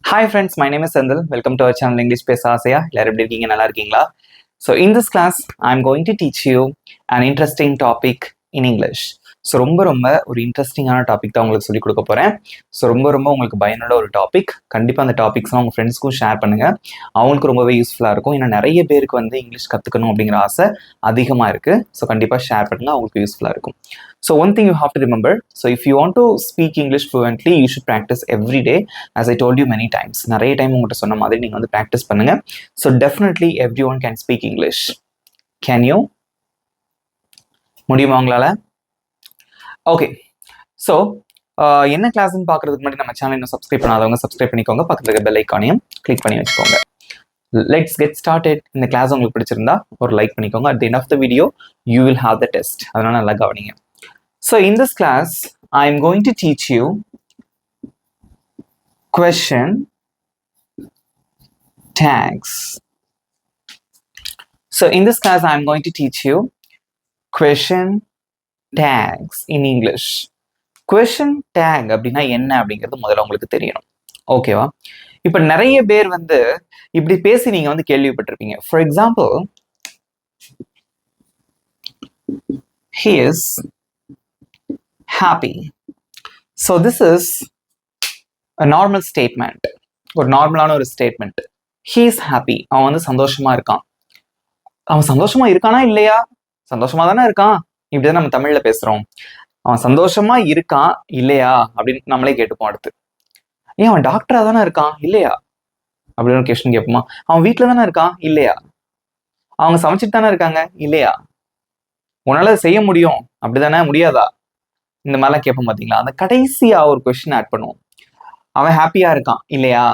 Hi friends, my name is Sandal. Welcome to our channel English Pesa Asaya. எல்லாரும் எப்படி இருக்கீங்க? நல்லா இருக்கீங்களா? So in this class, I'm going to teach you an interesting topic in English. So ரொம்ப ஒரு இன்ட்ரெஸ்டிங்கான topic தான் உங்களுக்கு சொல்லிக் கொடுக்க போகிறேன். ஸோ ரொம்ப உங்களுக்கு பயனுள்ள ஒரு டாபிக். கண்டிப்பாக அந்த டாபிக்ஸ்லாம் உங்கள் ஃப்ரெண்ட்ஸ்க்கும் ஷேர் பண்ணுங்கள். அவங்களுக்கு ரொம்பவே யூஸ்ஃபுல்லாக இருக்கும். ஏன்னா நிறைய பேருக்கு வந்து இங்கிலீஷ் கற்றுக்கணும் அப்படிங்கிற ஆசை அதிகமாக இருக்குது. ஸோ கண்டிப்பாக ஷேர் பண்ணுங்கள், அவங்களுக்கு யூஸ்ஃபுல்லாக இருக்கும். So one thing you have to remember, so if you want to speak English fluently, you should practice every day, as I told you many times. நிறைய டைம் உங்கள்கிட்ட சொன்ன மாதிரி நீங்கள் வந்து ப்ராக்டிஸ் பண்ணுங்க. So definitely everyone can speak English. Can you? முடியுமா உங்களால? Okay. So என்ன கிளாஸ்ன்னு பார்க்குறதுக்கு முன்னாடி நம்ம சேனல் இன்னும் சப்ஸ்கிரைப் பண்ணாதவங்க சப்ஸ்கிரைப் பண்ணிக்கோங்க. பக்கத்தில் இருக்க பெல் ஐக்கானையும் கிளிக் பண்ணி வச்சுக்கோங்க. Let's get started. இந்த கிளாஸ் உங்களுக்கு பிடிச்சிருந்தா ஒரு லைக் பண்ணிக்கோங்க. At the end of the video, you will have the test. அதனால நல்லா கவனிங்க. So in this class, I'm going to teach you question tags. So in this class, I'm going to teach you question tags in English. Question tag அப்படின்னா என்ன அப்படிங்கிறது முதல்ல உங்களுக்கு தெரியணும். ஓகேவா? இப்போ நிறைய பேர் வந்து இப்படி பேசி நீங்க வந்து கேள்விப்பட்டிருப்பீங்க. For example, he is happy. So this is a normal statement. ஒரு நார்மலான ஒரு ஸ்டேட்மெண்ட். He is happy. அவன் வந்து சந்தோஷமா இருக்கான். அவன் சந்தோஷமா இருக்கானா இல்லையா? சந்தோஷமா தானே இருக்கான். இப்படிதான் நம்ம தமிழ்ல பேசுறோம். அவன் சந்தோஷமா இருக்கான் இல்லையா அப்படின்னு நம்மளே கேட்டுப்போம். அடுத்து, ஏன் அவன் டாக்டரா தானே இருக்கான் இல்லையா அப்படின்னு கொஸ்டின் கேட்போமா? அவன் வீட்டுல தானே இருக்கான் இல்லையா? அவங்க சமைச்சிட்டு தானே இருக்காங்க இல்லையா? உன்னால செய்ய முடியும் அப்படிதானே, முடியாதா? இந்த மாதிரிலாம் கேட்போம் பார்த்தீங்களா? அந்த கடைசியா ஒரு கொஸ்டின் ஆட் பண்ணுவோம். அவன் ஹாப்பியா இருக்கான் இல்லையா?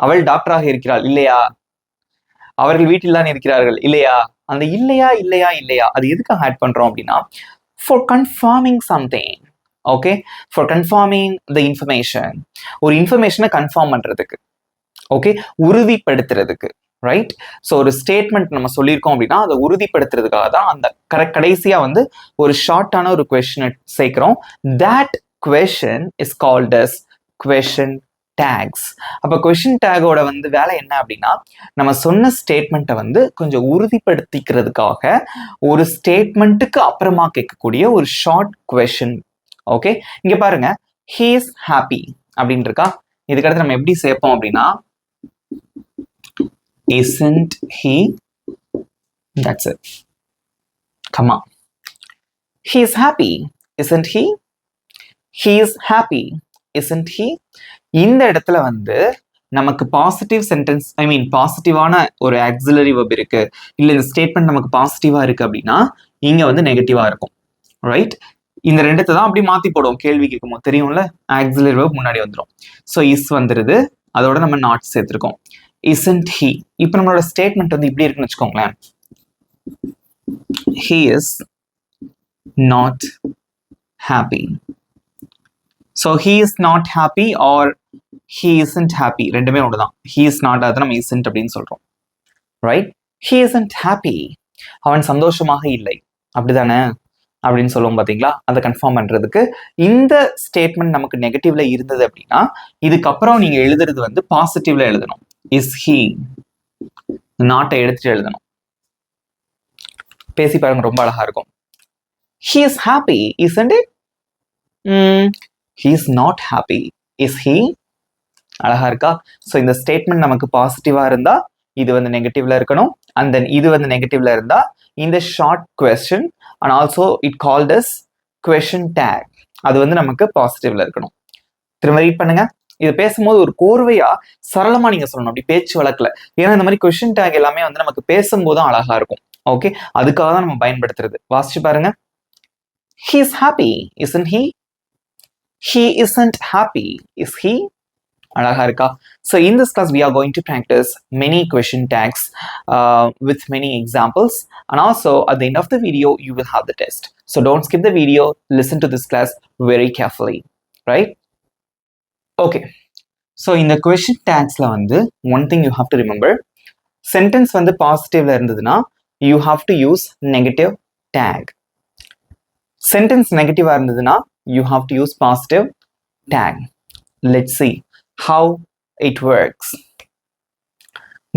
அவள் டாக்டராக இருக்கிறாள் இல்லையா? அவர்கள் வீட்டில் தான் இருக்கிறார்கள் இல்லையா? அந்த இல்லையா இல்லையா இல்லையா அது எதுக்காக ஆட் பண்றோம் அப்படின்னா, for confirming something. Okay, for confirming the information. ஒரு இன்ஃபர்மேஷனை கன்ஃபார்ம் பண்றதுக்கு, ஓகே, உறுதிப்படுத்துறதுக்கு, ரைட்? ஸோ ஒரு ஸ்டேட்மெண்ட் நம்ம சொல்லியிருக்கோம் அப்படின்னா அதை உறுதிப்படுத்துறதுக்காக தான் அந்த கடைசியா வந்து ஒரு ஷார்ட்டான ஒரு கொஸ்டினை சேர்க்கிறோம். That question is called as question tags. அப்போ கொஸ்டின் டேகோட வந்து வேலை என்ன அப்படின்னா, நம்ம சொன்ன ஸ்டேட்மெண்ட்டை வந்து கொஞ்சம் உறுதிப்படுத்திக்கிறதுக்காக ஒரு ஸ்டேட்மெண்ட்டுக்கு அப்புறமா கேட்கக்கூடிய ஒரு ஷார்ட் கொஸ்டின். ஓகே, இங்க பாருங்க, he is happy அப்படின்னு இருக்கா. இதுக்கடுத்து நம்ம எப்படி சேர்ப்போம் அப்படின்னா, isn't he? That's it. Come on. He is happy, isn't he? He is happy, isn't he? இந்த இடத்துல வந்து நமக்கு பாசிட்டிவ் சென்டென்ஸ், ஐ மீன் பாசிட்டிவான ஒரு ஆக்சிலரி வெர்ப் இருக்கு, இல்ல இந்த ஸ்டேட்மெண்ட் நமக்கு பாசிட்டிவா இருக்கு அப்படின்னா இங்க வந்து நெகட்டிவா இருக்கும், ரைட்? இந்த ரெண்டுத்தை தான் அப்படி மாத்தி போடுவோம். கேள்வி கேட்கும்போது தெரியும்ல, ஆக்சிலரி வெர்ப் முன்னாடி வந்துடும். ஸோ இஸ் வந்துருது, அதோட நம்ம நாட் சேர்த்திருக்கோம். isn't he. இப்போ நம்மளோட ஸ்டேட்மெண்ட் வந்து இப்படி இருக்குன்னு வச்சுக்கோங்களேன். he is not happy. So he is not happy or he isn't happy, ரெண்டுமே ஒன்றுதான். he is not, அதை நம்ம isn't அப்படின்னு சொல்றோம், ரைட்? he isn't happy, அவன் சந்தோஷமாக இல்லை, அப்படிதானே அப்படின்னு சொல்லுவோம் பார்த்தீங்களா? அதை கன்ஃபார்ம் பண்றதுக்கு இந்த ஸ்டேட்மெண்ட் நமக்கு நெகட்டிவ்ல இருந்தது அப்படின்னா இதுக்கப்புறம் நீங்க எழுதுறது வந்து பாசிட்டிவ்ல எழுதணும். is he, நாட்டை எடுத்துட்டு எழுதணும். பேசி பாருங்க, ரொம்ப அழகா இருக்கும். he is happy, isn't it? he is not happy, is he? அழகா இருக்கா? ஸோ இந்த ஸ்டேட்மெண்ட் நமக்கு பாசிட்டிவா இருந்தா இது வந்து நெகட்டிவ்ல இருக்கணும், அண்ட் தென் இது வந்து நெகட்டிவ்ல இருந்தா இந்த short question and also it called as question tag, அது வந்து நமக்கு பாசிட்டிவ்ல இருக்கணும். திரும்ப ரீட் பண்ணுங்க. இது பேசும்போது ஒரு கோர்வையா சரளமா நீங்க சொல்லணும், அப்படி பேச்சு வழக்குல. ஏன்னா இந்த மாதிரி கொஸ்டின் டேக் எல்லாமே வந்து நமக்கு பேசும்போதும் அழகா இருக்கும். ஓகே, அதுக்காக தான் நம்ம பயன்படுத்துறது. வாசிச்சு பாருங்க. he is happy, isn't he? he isn't happy, is he? அழகா இருக்கா? So in this class we are going to practice many question tags with many examples, and also at the end of the video you will have the test. So don't skip the video, listen to this class very carefully, right? Okay, so in the question tags la வந்து one thing you have to remember, sentence வந்து பாசிட்டிவ்ல இருந்ததுன்னா you have to use negative tag. sentence நெகட்டிவா இருந்ததுன்னா you have to use positive tag. Let's see how it works.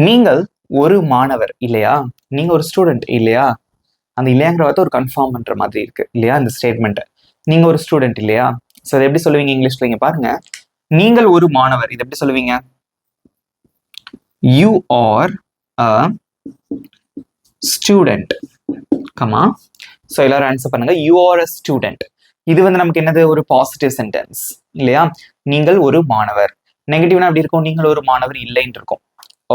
நீங்கள் ஒரு மாணவர் இல்லையா, நீங்க ஒரு ஸ்டூடெண்ட் இல்லையா, அந்த இல்லையாங்கிற வார்த்தை ஒரு கன்ஃபார்ம் பண்ற மாதிரி இருக்கு இல்லையா இந்த ஸ்டேட்மெண்ட். நீங்க ஒரு ஸ்டூடெண்ட் இல்லையா, ஸோ அதை எப்படி சொல்லுவீங்க இங்கிலீஷ்ல? இங்க பாருங்க, நீங்கள் ஒரு மாணவர், இது எப்படி சொல்லுவீங்க? You are a student. Comma, so எல்லாரும் ஆன்சர் பண்ணுங்க. You are a student. இது வந்து நமக்கு என்னது? ஒரு பாசிட்டிவ் சென்டென்ஸ் இல்லையா? நீங்கள் ஒரு மாணவர். நெகட்டிவ்னா எப்படி இருக்கும்? நீங்கள் ஒரு மாணவர் இல்லைன்னு இருக்கும்.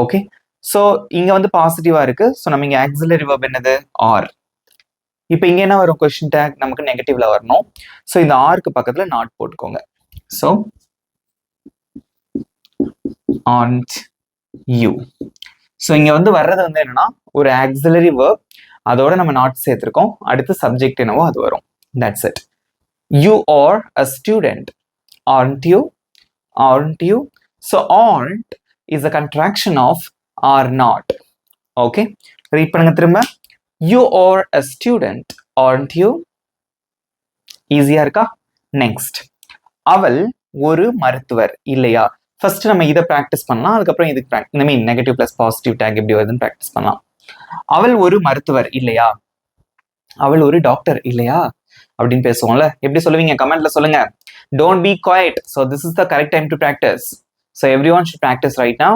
ஓகே, ஸோ இங்க வந்து பாசிட்டிவா இருக்கு. ஸோ நம்ம இங்க ஆக்சிலரி வெர்ப் என்னது? ஆர். இப்போ இங்க என்ன வரும்? கொஸ்டின் டேக் நமக்கு நெகட்டிவ்ல வரணும். ஸோ இந்த ஆருக்கு பக்கத்துல நாட் போட்டுக்கோங்க. So aren't you. ஸோ இங்க வந்து வர்றது வந்து என்னன்னா ஒரு ஆக்சிலரி வெர்ப், அதோட நம்ம நாட் சேர்த்திருக்கோம். அடுத்து சப்ஜெக்ட் என்னவோ அது வரும். That's it. You are a student, aren't you? Aren't you? So aren't is a contraction of are not. Okay, read பண்ணுங்க திரும்ப. You are a student, aren't you? ஈஸியா இருக்கா? நெக்ஸ்ட், அவள் ஒரு மருத்துவர் இல்லையா. ஃபர்ஸ்ட் நம்ம இதை ப்ராக்டிஸ் பண்ணலாம், அதுக்கப்புறம் இதுக்கு இந்த மீன் நெகட்டிவ் பிளஸ் பாசிட்டிவ் டேக் எப்படி வருதுன்னு ப்ராக்டிஸ் பண்ணலாம். அவள் ஒரு மருத்துவர் இல்லையா, அவள் ஒரு டாக்டர் இல்லையா அப்படின்னு பேசுவோம்ல, எப்படி சொல்லுவீங்க? கமெண்ட்ல சொல்லுங்க. Don't be quiet. So this is the correct time to practice. So everyone should practice right now.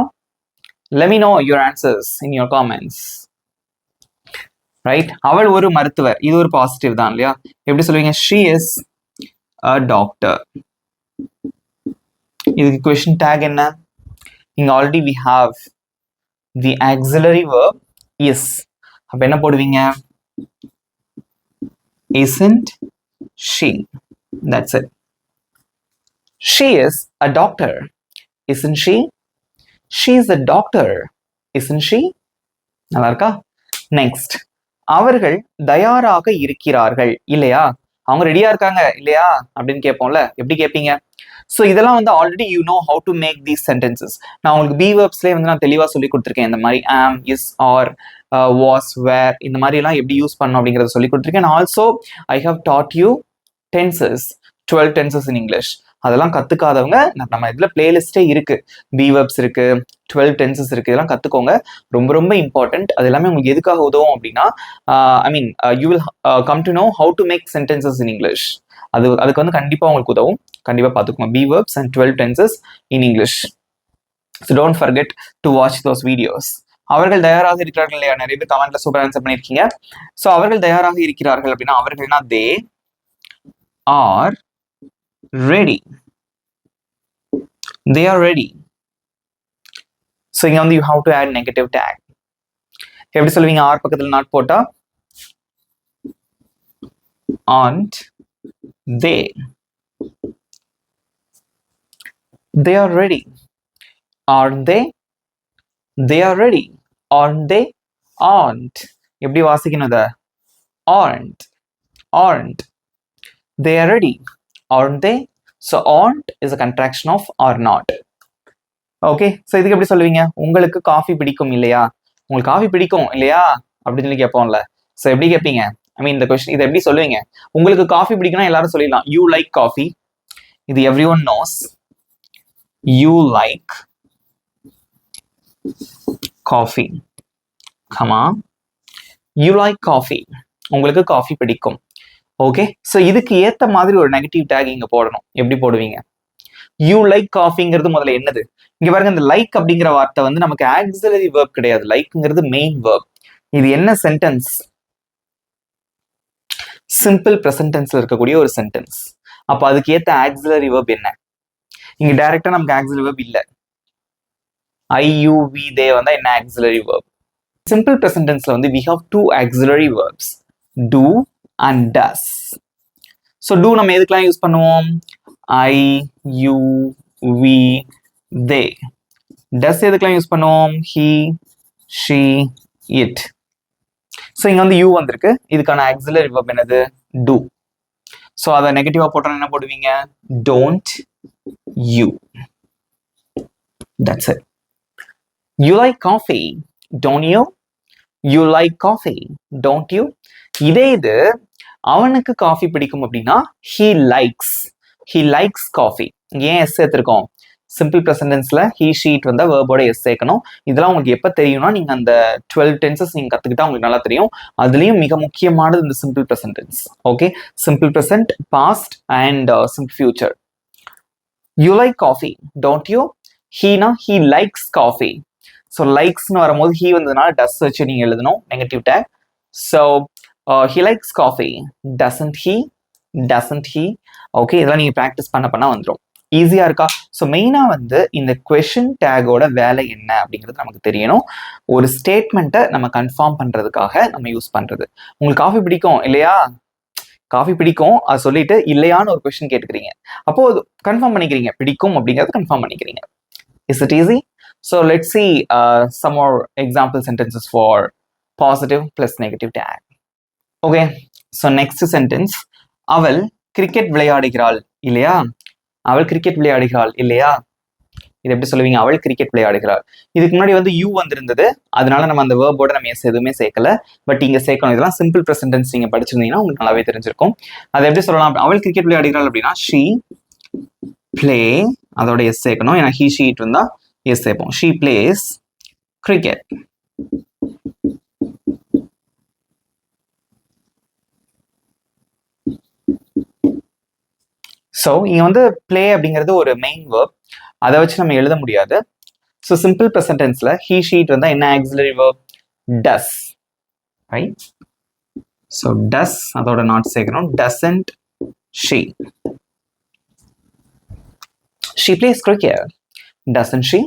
Let me know your answers in your comments. Right? அவள் ஒரு மருத்துவர், இது ஒரு பாசிட்டிவ் தான் இல்லையா? எப்படி சொல்லுவீங்க? She is a doctor. இதுக்கு question tag என்ன? இங்க already we have the auxiliary verb is. அப்ப என்ன போடுவீங்க? Isn't she? That's it. She is a doctor, isn't she? She is a doctor, isn't she? நல்லா இருக்கா? நெக்ஸ்ட், அவர்கள் தயாராக இருக்கிறார்கள் இல்லையா, அவங்க ரெடியா இருக்காங்க இல்லையா அப்படின்னு கேட்போம்ல, எப்படி கேட்பீங்க? ஸோ இதெல்லாம் வந்து already you know how to make these sentences. நான் உங்களுக்கு பி வெர்ப்ஸ்லேயே வந்து நான் தெளிவாக சொல்லி கொடுத்துருக்கேன். இந்த மாதிரி ஆம், இஸ், ஆர், வாஸ், வேர், இந்த மாதிரி எல்லாம் எப்படி யூஸ் பண்ணணும் அப்படிங்கிறத சொல்லி கொடுத்துருக்கேன். Also I have taught you tenses, 12 tenses in English. அதெல்லாம் கத்துக்காதவங்க நம்ம இதுல பிளேலிஸ்டே இருக்கு, பி வெர்ப்ஸ் இருக்கு, 12 tenses இருக்கு, இதெல்லாம் கத்துக்கோங்க. ரொம்ப ரொம்ப இம்பார்ட்டன்ட். அது எல்லாமே உங்களுக்கு எதுக்காக உதவும் அப்படின்னா, I mean you will come to know how to make sentences in English. அதுக்கு வந்து கண்டிப்பா உங்களுக்கு உதவும். கண்டிப்பா பார்த்துக்கோங்க. Be verbs and 12 tenses in English. So don't forget to watch those videos. அவர்கள் தயாராக இருக்கிறார்கள் இல்லையா? நிறைய பேர் கமெண்ட்ல சூப்பர் ஆன்சர் பண்ணியிருக்கீங்க. ஸோ அவர்கள் தயாராக இருக்கிறார்கள் அப்படின்னா அவர்கள்னா they are ready. They are ready. So இங்க வந்து you have to add negative tag. எப்படி சொல்லுவீங்க? ஆர் பக்கத்துல நாட் போட்டா aren't they. They are ready. Aren't they? They are ready. Aren't they? Aren't. எப்படி வாசிக்கணும் இத? Aren't. Aren't. They are ready. Aren't they? So aren't is a contraction of are not. Okay, so இதுக்கு எப்படி சொல்லுவீங்க? உங்களுக்கு coffee பிடிக்கும் இல்லையா, உங்களுக்கு காஃபி பிடிக்கும் இல்லையா அப்படின்னு சொல்லி கேட்போம்ல. ஸோ எப்படி கேட்பீங்க? ஐ மீன் இந்த கொஸ்டின் இதை எப்படி சொல்லுவீங்க? உங்களுக்கு காஃபி பிடிக்கும்னா எல்லாரும் சொல்லிடலாம் யூ லைக் காஃபி. இது every one knows. You like coffee. Comma, you like coffee, உங்களுக்கு காஃபி பிடிக்கும். ஓகே, ஸோ இதுக்கு ஏத்த மாதிரி ஒரு நெகட்டிவ் டேக் இங்க போடணும். எப்படி போடுவீங்க? யூ லைக் காஃபிங்கிறது முதல்ல என்னது? இங்க பாருங்க, இந்த லைக் அப்படிங்கிற வார்த்தை வந்து நமக்கு ஆக்சிலரி வெர்ப் கிடையாது. லைக்ங்கிறது மெயின் வெர்ப். இது என்ன சென்டென்ஸ்? சிம்பிள் பிரசன்ட் டென்ஸ்ல இருக்கக்கூடிய ஒரு சென்டென்ஸ். அப்ப அதுக்கு ஏத்த ஆக்சிலரி வெர்ப் என்ன? இங்க டைரக்டா நமக்கு ஆக்சிலரி வெர்ப் இல்ல. ஐ, யூ, வி, தே வந்தா என்ன ஆக்சிலரி வெர்ப்? சிம்பிள் பிரசன்ட் டென்ஸ்ல வந்து we have two auxiliary verbs, do and does. So do நம்ம எதுக்கெல்லாம் யூஸ் பண்ணுவோம்? I, you, we, they. Does எதுக்கெல்லாம் யூஸ் பண்ணுவோம்? He, she, it. So இங்க வந்து you வந்திருக்கு. இதுக்கான auxiliary verb என்னது? Do. So அதை நெகட்டிவா போட்டா என்ன போடுவீங்க? Don't you. That's it. You like coffee, don't you? You like coffee, don't you? இதே இது அவனுக்கு காஃபி பிடிக்கும் அப்படின்னா he likes coffee. ஏன் எஸ் சேர்த்திருக்கோம்? சிம்பிள் ப்ரெசன்டென்ஸ்ல he sheet வந்தா வேர்போட எஸ் சேர்க்கணும். இதெல்லாம் உங்களுக்கு எப்போ தெரியும்னா நீங்க அந்த 12 டென்சஸ் நீங்க கத்துக்கிட்டா உங்களுக்கு நல்லா தெரியும். அதுலயும் மிக முக்கியமானது இந்த simple present tense. Okay, simple present, past and simple future. You like coffee don't you? ஹீனா he likes coffee. ஸோ லைக்ஸ்னு வரும்போது he வந்ததுனால டஸ் வச்சு நீங்க எழுதணும் negative tag. So he likes coffee. doesn't he? Okay, இதெல்லாம் நீங்க ப்ராக்டிஸ் பண்ண வந்துடும். ஈஸியா இருக்கா? ஸோ மெயினா வந்து இந்த கொஷின் டேகோட வேலை என்ன அப்படிங்கிறது நமக்கு தெரியணும். ஒரு ஸ்டேட்மெண்ட்டை நம்ம கன்ஃபார்ம் பண்றதுக்காக நம்ம யூஸ் பண்றது. உங்களுக்கு காஃபி பிடிக்கும் இல்லையா? காஃபி பிடிக்கும் அது சொல்லிட்டு இல்லையான்னு ஒரு கொஸ்டின் கேட்டுக்கிறீங்க. அப்போ கன்ஃபார்ம் பண்ணிக்கிறீங்க, பிடிக்கும் அப்படிங்கறது கன்ஃபார்ம் பண்ணிக்கிறீங்க. Is it easy? So let's see some more example sentences for positive plus negative tag. Okay, so next sentence. அவள் கிரிக்கெட் விளையாடுகிறாள் இல்லையா? அவள் கிரிக்கெட் விளையாடுகிறாள் இல்லையா? இது எப்படி சொல்லுவீங்க? அவள் கிரிக்கெட் விளையாடுகிறாள். இதுக்கு முன்னாடி வந்து யூ வந்திருந்தது, அதனால நம்ம அந்த வேர்போட நம்ம எஸ் எதுவுமே சேர்க்கல. பட் இங்க சேர்க்கணும். இதெல்லாம் சிம்பிள் ப்ரெசன்டென்ஸ் நீங்க படிச்சிருந்தீங்கன்னா உங்களுக்கு நல்லாவே தெரிஞ்சிருக்கும். அதை எப்படி சொல்லலாம்? அவள் கிரிக்கெட் விளையாடுகிறாள் அப்படின்னா she play, அதோட எஸ் சேர்க்கணும். ஏன்னா he sheet இருந்தா எஸ் சேர்ப்போம். she plays cricket. ஸோ இங்க வந்து பிளே அப்படிங்கிறது ஒரு மெயின் வேர்ப், அதை வச்சு நம்ம எழுத முடியாது. ஸோ சிம்பிள் ப்ரெசன்டென்ஸ்ல he sheet வந்தா என்ன auxiliary verb? does, right? So does அதோட நாட் சேர்க்கணும். doesn't she? she plays cricket. doesn't she?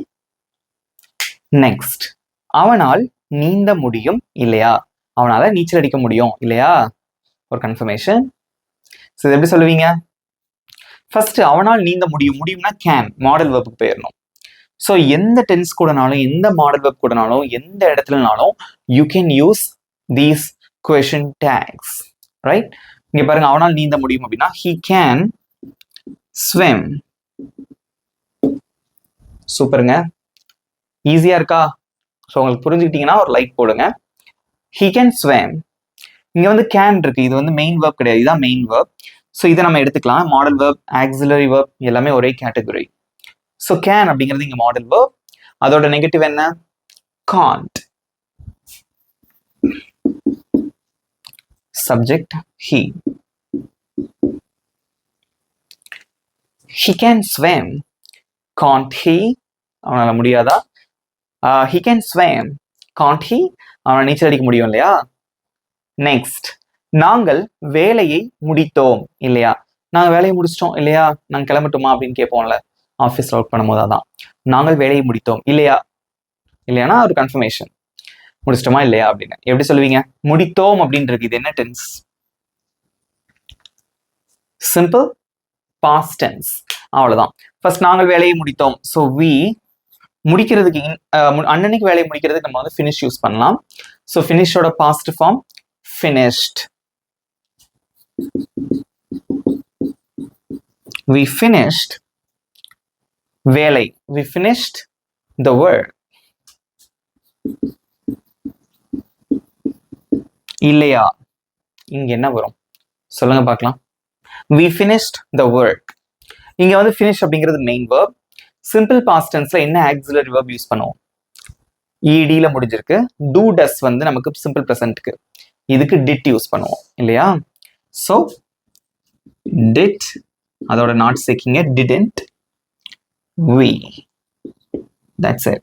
next, அவனால் நீந்த முடியும் இல்லையா? அவனால நீச்சல் அடிக்க முடியும் இல்லையா? ஒரு கன்ஃபர்மேஷன். ஸோ இது எப்படி சொல்லுவீங்க? ஃபர்ஸ்ட் அவனால் நீந்த முடியும்னா கேன் மாடல் வெர்புக்கு போயிடணும். ஸோ எந்த டென்ஸ் கூடனாலும் எந்த மாடல் வெர்ப் கூடனாலும் எந்த இடத்துலனாலும் you can use these question tags, right? இங்க பாருங்க, அவனால் நீந்த முடியும் அப்படின்னா he can swim. சூப்பருங்க, ஈஸியா இருக்கா? ஸோ உங்களுக்கு புரிஞ்சுக்கிட்டீங்கன்னா ஒரு லைக் போடுங்க. he can swim. இங்க வந்து கேன் இருக்கு, இது வந்து மெயின் வெர்ப் கிடையாது, இதுதான் மெயின் வெர்ப். ஸோ இதை நம்ம எடுத்துக்கலாம். மாடல் வெர்ப், ஆக்சிலரி வெர்ப் எல்லாமே ஒரே கேட்டகரி. ஸோ கேன் அப்படிங்கிறது இங்க மாடல் வெர்ப். அதோட நெகட்டிவ் என்ன? Can't. Subject he. he can swim. can't he? அவனால முடியாதா? he can swim. can't he? அவனால நீச்சல் அடிக்க முடியும் இல்லையா? நெக்ஸ்ட், நாங்கள் வேலையை முடித்தோம் இல்லையா? நாங்கள் வேலையை முடிச்சிட்டோம் இல்லையா? நாங்கள் கிளம்பட்டுமா அப்படின்னு கேட்போம்ல ஆஃபீஸில் ஒர்க் பண்ணும்போது. அதான் நாங்கள் வேலையை முடித்தோம் இல்லையா? இல்லையானா ஒரு கன்ஃபர்மேஷன், முடிச்சிட்டோமா இல்லையா அப்படின்னு. எப்படி சொல்லுவீங்க? முடித்தோம் அப்படின்றது இது என்ன டென்ஸ்? Simple past tense. அவ்வளவுதான். ஃபர்ஸ்ட் நாங்கள் வேலையை முடித்தோம். ஸோ வி முடிக்கிறதுக்கு அன்னன்னைக்கு வேலையை முடிக்கிறதுக்கு நம்ம வந்து ஃபினிஷ் யூஸ் பண்ணலாம். ஸோ ஃபினிஷோட past form finished. we finished வேலை. we finished the work. இல்லையா? இங்க என்ன வரும் சொல்லுங்க பார்க்கலாம். we finished the work. இங்க வந்து finish அப்படிங்கிறது மெயின் verb. சிம்பிள் பாஸ்ட் டென்ஸ்ல என்ன ஆக்சிலரி verb யூஸ் பண்ணுவோம்? ed ல முடிஞ்சிருக்கு. do does வந்து நமக்கு சிம்பிள் ப்ரெசன்ட்க்கு, இதுக்கு did யூஸ் பண்ணுவோம் இல்லையா? ஸோ did அதோட not சேர்க்கிங்க. didn't we. that's it.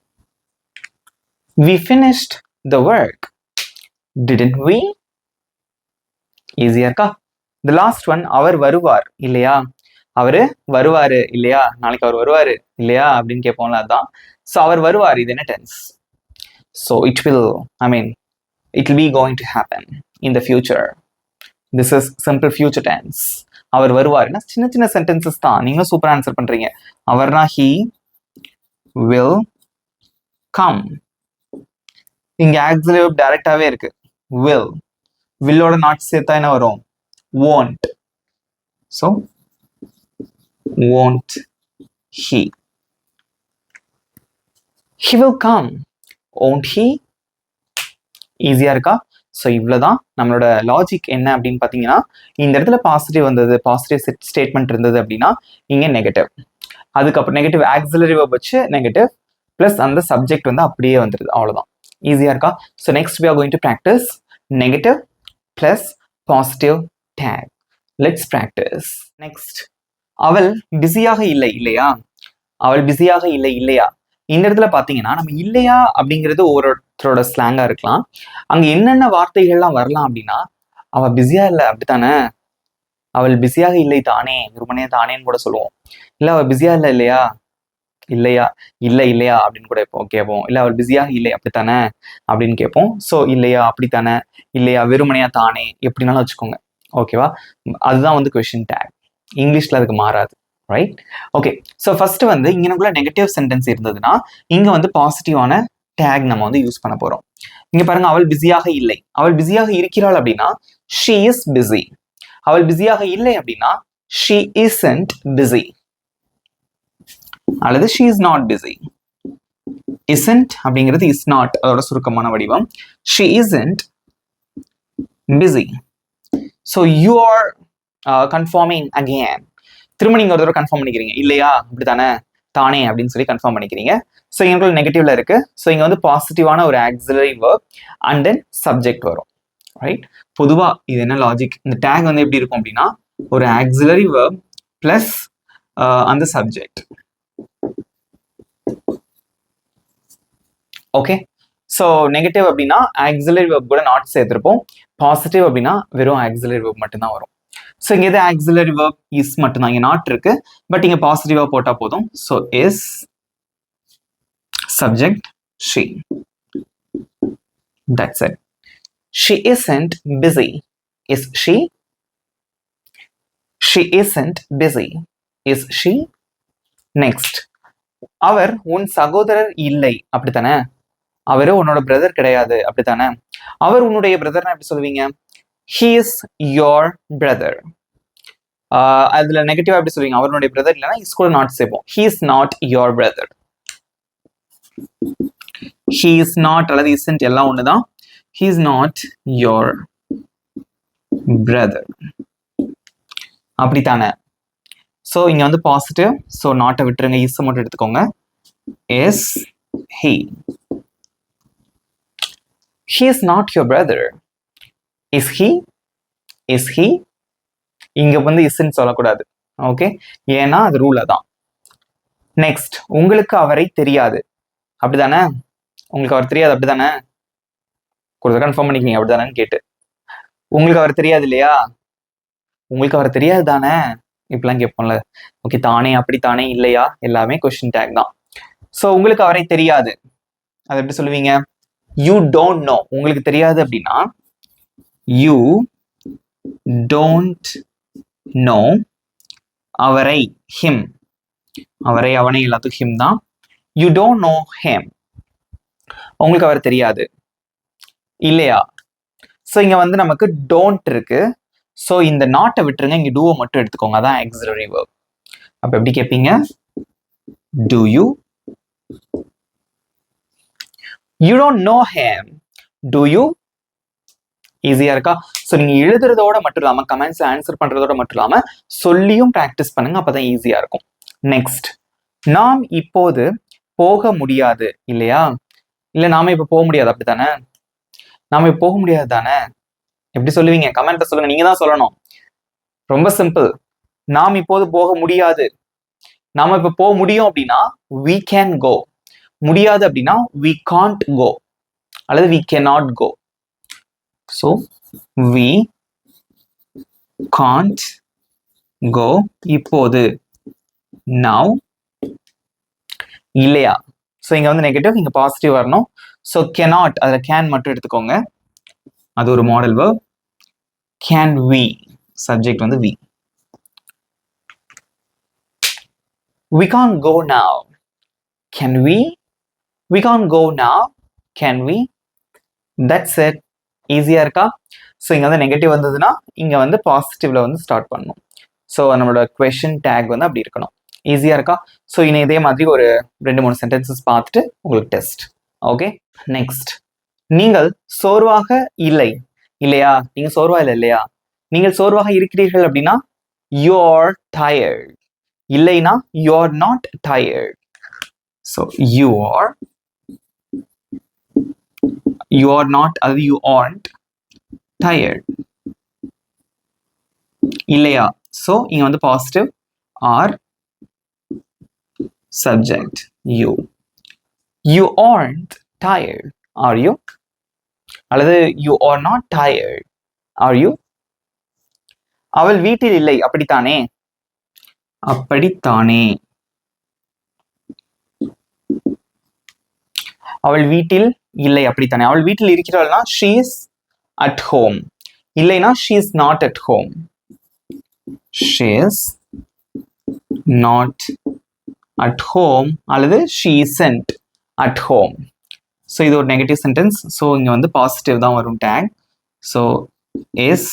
we finished the work. didn't we? ஈஸியா இருக்கா? the last one, அவர் வருவார் இல்லையா? அவரு வருவாரு இல்லையா? நாளைக்கு அவர் வருவாரு இல்லையா அப்படின்னு கேட்போம்ல, அதான். ஸோ அவர் வருவார், இது என்ன tense? So it will be going to happen in the future. this is simple future tense. அவர் வருவார்னா சின்ன சின்ன சென்டென்சஸ் தான். நீங்களும் சூப்பரா ஆன்சர் பண்றீங்க. அவர்னா he will come. இங்க ஆக்சிலரி வெர்ப் டைரக்டாவே இருக்கு. willோட நாட் சேர்த்தா என்ன வரும்? won't. so won't he. he will come. won't he? ஈஸியா இருக்கா? ஸோ இவ்வளோதான் நம்மளோட லாஜிக். என்ன அப்படின்னு பார்த்தீங்கன்னா, இந்த இடத்துல பாசிட்டிவ் வந்தது, பாசிட்டிவ் ஸ்டேட்மெண்ட் இருந்தது அப்படின்னா இங்கே நெகட்டிவ். அதுக்கப்புறம் நெகட்டிவ் ஆக்சிலரி வெர்ப் வச்சு நெகட்டிவ் பிளஸ் அந்த சப்ஜெக்ட் வந்து அப்படியே வந்துடுது. அவ்வளோதான். ஈஸியா இருக்கா? So next we are going to practice negative plus positive tag. Let's practice. Next, அவள் பிஸியாக இல்லை இல்லையா? அவள் பிஸியாக இல்லை இல்லையா? இந்த இடத்துல பாத்தீங்கன்னா நம்ம இல்லையா அப்படிங்கிறது ஒவ்வொருத்தரோட ஸ்லாங்கா இருக்கலாம். அங்க என்னென்ன வார்த்தைகள்லாம் வரலாம் அப்படின்னா, அவ பிஸியா இல்லை அப்படித்தானே, அவள் பிஸியாக இல்லை தானே, வெறுமனே தானேன்னு கூட சொல்லுவோம். இல்ல அவள் பிஸியா இல்லை இல்லையா, இல்லையா, இல்லை இல்லையா அப்படின்னு கூட கேட்போம். இல்லை அவள் பிஸியாக இல்லை அப்படித்தானே அப்படின்னு கேட்போம். ஸோ இல்லையா அப்படித்தானே, இல்லையா வெறுமனையா தானே, எப்படினாலும் வச்சுக்கோங்க. ஓகேவா? அதுதான் வந்து கொஸ்டின் டேக். இங்கிலீஷ்ல அதுக்கு மாறாது. ரைட்? ஓகே. ஸோ ஃபர்ஸ்ட் வந்து இங்கனக்குள்ள நெகட்டிவ் சென்டென்ஸ் இருந்ததுன்னா இங்க வந்து பாசிட்டிவான டேக் நம்ம வந்து யூஸ் பண்ண போறோம். இங்க பாருங்க, அவள் பிஸியாக இல்லை. அவள் பிஸியாக இருக்கிறாள் அப்படின்னா she is busy. அவள் பிஸியாக இல்லை அப்படின்னா she isn't busy. அல்லது she is not busy. isn't அப்படிங்கிறது is not அதோட சுருக்கமான வடிவம். she isn't busy. So you are confirming again. திரும்ப நீங்க ஒரு தடவை கன்ஃபார்ம் பண்ணிக்கிறீங்க. இல்லையா அப்படித்தானே, தானே அப்படின்னு சொல்லி கன்ஃபார்ம் பண்ணிக்கிறீங்க. ஸோ இங்க நெகட்டிவ்ல இருக்கு. ஸோ இங்க வந்து பாசிட்டிவான ஒரு auxiliary verb and then subject வரும். ரைட்? பொதுவா இது என்ன லாஜிக், இந்த டேக் வந்து எப்படி இருக்கும் அப்படின்னா ஒரு ஆக்சிலரி வெர்ப் பிளஸ் அந்த சப்ஜெக்ட். ஓகே. ஸோ நெகட்டிவ் அப்படின்னா ஆக்சிலரி வெர்ப் கூட நாட் சேர்த்திருப்போம். பாசிட்டிவ் அப்படின்னா வெறும் ஆக்சிலரி வெர்ப் மட்டும்தான் வரும். ஸோ இங்க எது ஆக்சிலரி வெர்ப் இஸ் மட்டும்தான், இங்க நாட் இருக்கு. பட் இங்க பாசிட்டிவா போட்டா போதும். So is subject she. That's it. She isn't busy. Is she? She isn't busy. Is she? Next. அவர் உன் சகோதரர் இல்லை அப்படித்தானே, அவரு உன்னோட பிரதர் கிடையாது அப்படித்தானே. அவர் உன்னுடைய பிரதர்னா எப்படி சொல்லுவீங்க? He is your brother. அதுல நெகட்டிவா எப்படி சொல்லுவீங்க? அவருடைய பிரதர் இல்லைன்னா இஸ் கூட நாட் சேர்ப்போம். He is not your brother. He is not அல்லது isn't எல்லாம் ஒண்ணுதான். He is not your brother. அப்படித்தானே. ஸோ இங்க வந்து பாசிட்டிவ். ஸோ நாட்டை விட்டுருங்க, இஸ் மட்டும் எடுத்துக்கோங்க. Is he? He is not your brother. Is he? Is he? இங்க வந்து isn't சொல்லக்கூடாது. ஓகே, ஏன்னா அது ரூல் தான். நெக்ஸ்ட், உங்களுக்கு அவரை தெரியாது அப்படிதானே. உங்களுக்கு அவர் தெரியாது அப்படிதானே, கொஞ்சம் கன்ஃபார்ம் பண்ணிக்கிங்க அப்படிதானேன்னு கேட்டு. உங்களுக்கு அவர் தெரியாது இல்லையா, உங்களுக்கு அவர் தெரியாது தானே இப்பெல்லாம் கேட்போம்ல. ஓகே, தானே அப்படித்தானே இல்லையா எல்லாமே கொஸ்டின் டேக் தான். ஸோ உங்களுக்கு அவரை தெரியாது, அது எப்படி சொல்லுவீங்க? You don't know. உங்களுக்கு தெரியாது அப்படின்னா யூ டோன்ட் நோ அவரை, ஹிம். அவரை அவனை எல்லாத்துக்கும் ஹிம் தான். You don't know him. உங்களுக்கு அவர் தெரியாது இல்லையா. ஸோ இங்க வந்து நமக்கு டோன்ட் இருக்கு. ஸோ இந்த நாட்டை விட்டுருங்க, இங்க டூவை மட்டும் எடுத்துக்கோங்க. அதான் ஆக்சிலரி வெர்ப். அப்ப எப்படி கேட்பீங்க? Do you? You don't know him. Do you? ஈஸியா இருக்கா? ஸோ நீங்க எழுதுறதோட மட்டும் இல்லாம கமெண்ட்ஸ்ல ஆன்சர் பண்றதோட மட்டும் இல்லாம சொல்லியும் ப்ராக்டிஸ் பண்ணுங்க, அப்பதான் ஈஸியா இருக்கும். நெக்ஸ்ட், நாம் இப்போது போக முடியாது இல்லையா. இல்ல நாம இப்ப போக முடியாது அப்படித்தானே, நாம இப்ப போக முடியாது தானே, எப்படி சொல்லுவீங்க? கமெண்ட்ல சொல்லுங்க, நீங்க தான் சொல்லணும். ரொம்ப சிம்பிள். நாம் இப்போது போக முடியாது. நாம இப்ப போக முடியும் அப்படின்னா we can go. முடியாது அப்படின்னா we can't go அல்லது we cannot go. So we can't go இப்போது, now. இல்லையா. ஸோ இங்க வந்து நெகட்டிவ், இங்க பாசிட்டிவ் வரணும். ஸோ cannot, அதுல can மட்டும் எடுத்துக்கோங்க, அது ஒரு model verb. can we, subject வந்து we. We can't go now. Can we? We can't go now. Can we? That's it. ஈஸியா இருக்கா? ஸோ இங்க வந்து நெகட்டிவ் வந்ததுன்னா இங்க வந்து பாசிட்டிவ்ல வந்து ஸ்டார்ட் பண்ணணும். ஸோ நம்மளோட கொஸ்டின் டேக் வந்து அப்படி இருக்கணும். ஈஸியா இருக்கா? ஸோ இனி இதே மாதிரி ஒரு 2-3 சென்டென்சஸ் பார்த்துட்டு உங்களுக்கு டெஸ்ட். ஓகே. நெக்ஸ்ட், நீங்கள் சோர்வாக இல்லை இல்லையா. நீங்க சோர்வா இல்லை இல்லையா. நீங்கள் சோர்வாக இருக்கிறீர்கள் அப்படின்னா you are tired. இல்லைனா you are not tired. So you are not, அது you aren't tired. இல்லையா, so இங்க வந்து positive are subject you aren't tired, are you? அல்லது you are not tired, are you? அவள் வீட்டில் இல்லை, அப்படித்தானே? அவள் வீட்டில் இல்லை, அப்படித்தானே? அவள் வீட்டில் இருக்கிறாள்னா she is at home. இல்லைனா she is not at home. she is not at home அல்லது she isn't at home. So இது ஒரு நெகட்டிவ் சென்டென்ஸ். ஸோ இங்கே வந்து பாசிட்டிவ் தான் வரும் take. So is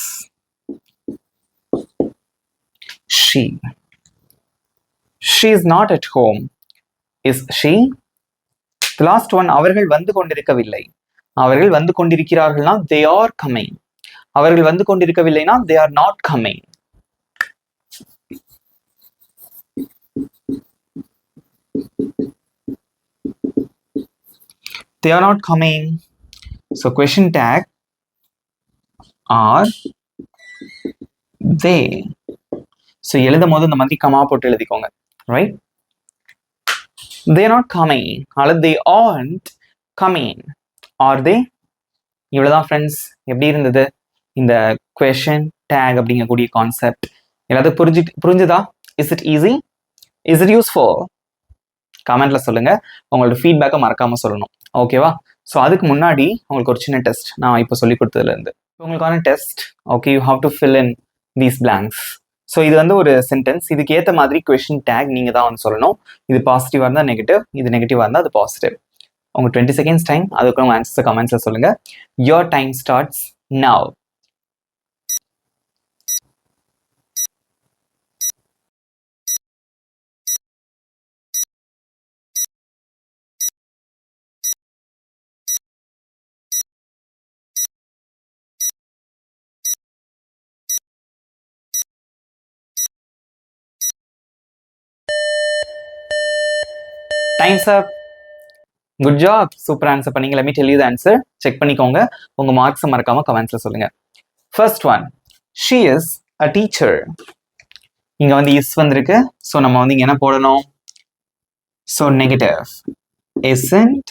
she is not at home. is she? The last one, அவர்கள் வந்து கொண்டிருக்கவில்லை. அவர்கள் வந்து கொண்டிருக்கிறார்கள்னா they are coming. அவர்கள் வந்து கொண்டிருக்கவில்லைனா they are not coming. they are not coming. So question tag are they. So எழுதும் போது இந்த மாதிரி கமா போட்டு எழுதிக்கோங்க, right? they are not coming அல்லது they aren't coming, are they? இவ்வளவுதான் ஃப்ரெண்ட்ஸ். எப்படி இருந்தது இந்த question tag அப்படிங்கக்கூடிய கான்செப்ட்? எல்லாத்தையும் புரிஞ்சுதா? is it easy? is it useful? கமெண்ட்ல சொல்லுங்க. உங்களோட ஃபீட்பேக்கை மறக்காம சொல்லணும், ஓகேவா? ஸோ அதுக்கு முன்னாடி உங்களுக்கு ஒரு சின்ன டெஸ்ட் நான் இப்போ சொல்லி கொடுத்ததுல இருந்து உங்களுக்கான test. Okay, you have to fill in these blanks. So இது வந்து ஒரு சென்டென்ஸ். இதுக்கு ஏற்ற மாதிரி கொஷின் டேக் நீங்கள் தான் வந்து சொல்லணும். இது பாசிட்டிவாக இருந்தால் நெகட்டிவ், இது நெகட்டிவாக இருந்தால் அது பாசிட்டிவ். உங்க 20 seconds டைம். அதுக்கு உங்க ஆன்சர்ஸ் கமெண்ட்ஸ்ல சொல்லுங்க. Your time starts now. Times up. Good job, super answer பண்ணீங்க. Let me tell you the answer. Check பண்ணிக்கோங்க. உங்க மார்க்ஸ் மறக்காம கமெண்ட்ஸ்ல சொல்லுங்க. First one, she is a teacher. இங்க வந்து is வந்திருக்கு. ஸோ நம்ம வந்து இங்க என்ன போடணும்? So negative. isn't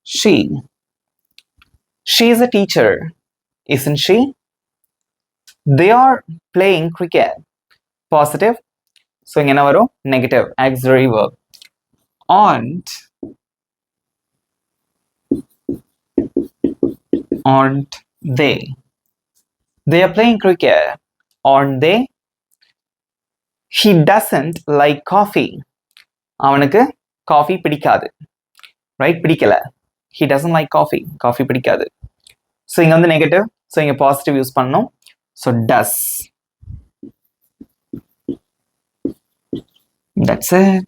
she? she is a teacher, isn't she? they are playing cricket. Positive. So இங்க என்ன வரும்? Negative auxiliary verb. aren't they? they are playing cricket, aren't they? he doesn't like coffee. அவனுக்கு coffee பிடிக்காது, right? பிடிக்கல. he doesn't like coffee. Coffee பிடிக்காது. So இங்க வந்து negative. So இங்க பாசிட்டிவ் யூஸ் பண்ணணும். So does. that's it.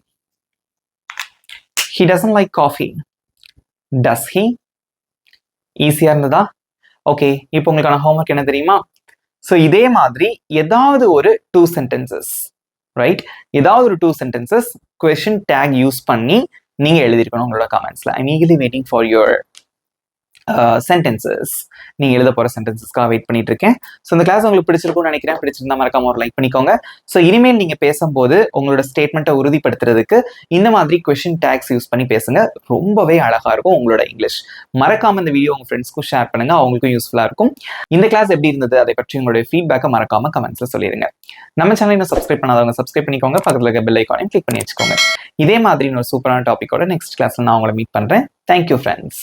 he doesn't like coffee. does he? ஈஸியா இருந்ததா? ஓகே, இப்போ உங்களுக்கான ஹோம்ஒர்க் என்ன தெரியுமா? ஸோ இதே மாதிரி ஏதாவது ஒரு 2 sentences, ரைட்? ஏதாவது ஒரு 2 sentences கொஸ்டின் டேக் யூஸ் பண்ணி நீங்க எழுதிருக்கணும் உங்களோட கமெண்ட்ஸ்ல. I'm eagerly waiting for your sentences. நீங்க எழுத போற சென்டென்சஸ்க்காக வெயிட் பண்ணிட்டு இருக்கேன். ஸோ இந்த கிளாஸ் உங்களுக்கு பிடிச்சிருக்கும்னு நினைக்கிறேன். பிடிச்சிருந்தா மறக்காம ஒரு லைக் பண்ணிக்கோங்க. ஸோ இனிமேல் நீங்க பேசும்போது உங்களோட ஸ்டேட்மெண்ட்டை உறுதிப்படுத்துறதுக்கு இந்த மாதிரி கொஸ்டின் டேக்ஸ் யூஸ் பண்ணி பேசுங்க. ரொம்பவே அழகா இருக்கும் உங்களோட இங்கிலீஷ். மறக்காம இந்த வீடியோ உங்க ஃப்ரெண்ட்ஸ்க்கும் ஷேர் பண்ணுங்க, அவங்களுக்கும் யூஸ்ஃபுல்லா இருக்கும். இந்த கிளாஸ் எப்படி இருந்தது அதை பற்றி உங்களுடைய ஃபீட்பேக்கை மறக்காம கமெண்ட்ஸ்ல சொல்லிடுங்க. நம்ம சேனல் இன்னும் சப்ஸ்கிரைப் பண்ணாதவங்க சப்ஸ்கிரைப் பண்ணிக்கோங்க. பக்கத்துல இருக்க பெல் ஐகானையும் கிளிக் பண்ணி வச்சுக்கோங்க. இதே மாதிரி ஒரு சூப்பரான டாபிக்கோட நெக்ஸ்ட் கிளாஸ்ல நான் உங்களை மீட் பண்றேன். Thank you friends.